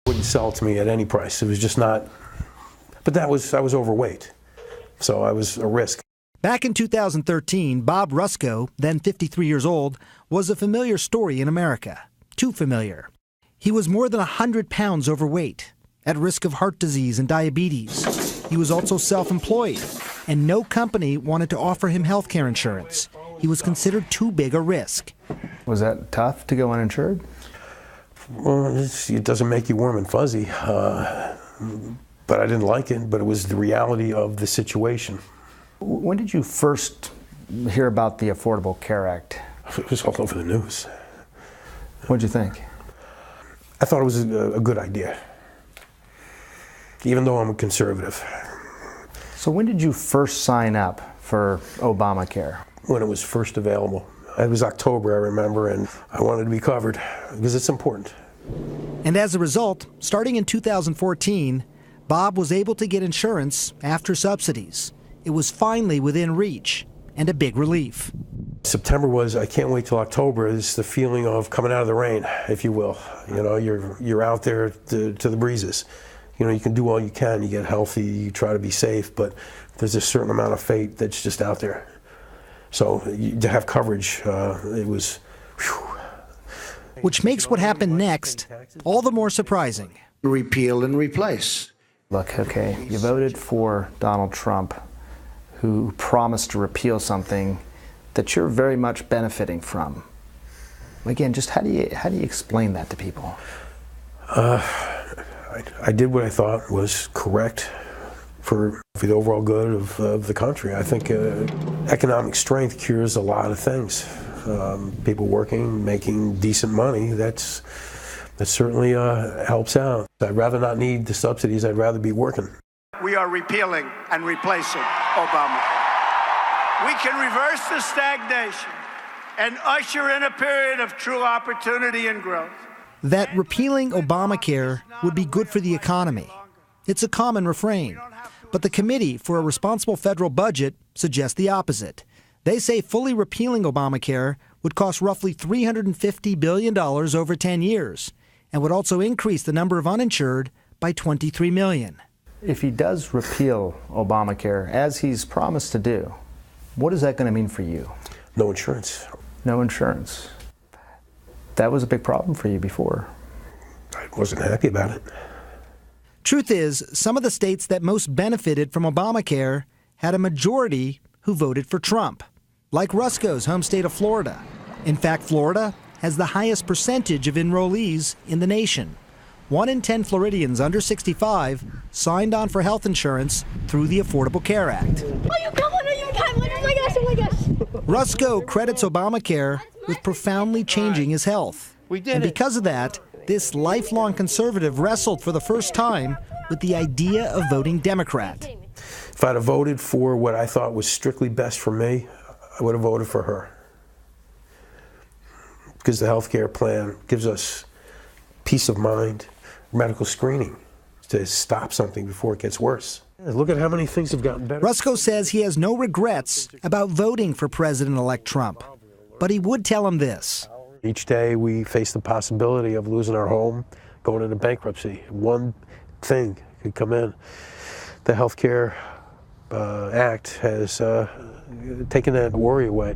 Wouldn't sell it to me at any price. It was just not, but I was overweight, so I was a risk. Back in 2013, Bob Rusko, then 53 years old, was a familiar story in America. Too familiar. He was more than 100 pounds overweight, at risk of heart disease and diabetes. He was also self-employed, and no company wanted to offer him health care insurance. He was considered too big a risk. Was that tough to go uninsured? Well, it doesn't make you warm and fuzzy, but I didn't like it, but it was the reality of the situation. When did you first hear about the Affordable Care Act? It was all over the news. What did you think? I thought it was a good idea, even though I'm a conservative. So when did you first sign up for Obamacare? When it was first available. It was October, I remember, and I wanted to be covered because it's important. And as a result, starting in 2014, Bob was able to get insurance after subsidies. It was finally within reach, and a big relief. September was, I can't wait till October, is the feeling of coming out of the rain, if you will. You know, you're out there to the breezes. You know, you can do all you can, you get healthy, you try to be safe, but there's a certain amount of fate that's just out there. So to have coverage, it was, whew. Which makes what happened next all the more surprising. Repeal and replace. Look, okay, you voted for Donald Trump, who promised to repeal something that you're very much benefiting from. Again, just how do you explain that to people? I did what I thought was correct for the overall good of the country. I think economic strength cures a lot of things. People working, making decent money, that certainly helps out. I'd rather not need the subsidies, I'd rather be working. We are repealing and replacing Obamacare. We can reverse the stagnation and usher in a period of true opportunity and growth. That repealing Obamacare would be good for the economy. It's a common refrain. But the Committee for a Responsible Federal Budget suggests the opposite. They say fully repealing Obamacare would cost roughly $350 billion over 10 years and would also increase the number of uninsured by 23 million. If he does repeal Obamacare, as he's promised to do, what is that going to mean for you? No insurance. No insurance. That was a big problem for you before. I wasn't happy about it. Truth is, some of the states that most benefited from Obamacare had a majority who voted for Trump, like Rusko's home state of Florida. In fact, Florida has the highest percentage of enrollees in the nation. 1 in 10 Floridians under 65 signed on for health insurance through the Affordable Care Act. Oh, you come on, you can't. Oh my gosh, oh my gosh. Rusko credits Obamacare with profoundly changing his health. And because of that, this lifelong conservative wrestled for the first time with the idea of voting Democrat. If I'd have voted for what I thought was strictly best for me, I would have voted for her. Because the health care plan gives us peace of mind, medical screening to stop something before it gets worse. Look at how many things have gotten better. Rusko says he has no regrets about voting for President-elect Trump, but he would tell him this. Each day we face the possibility of losing our home, going into bankruptcy. One thing could come in. The Health Care Act has taken that worry away.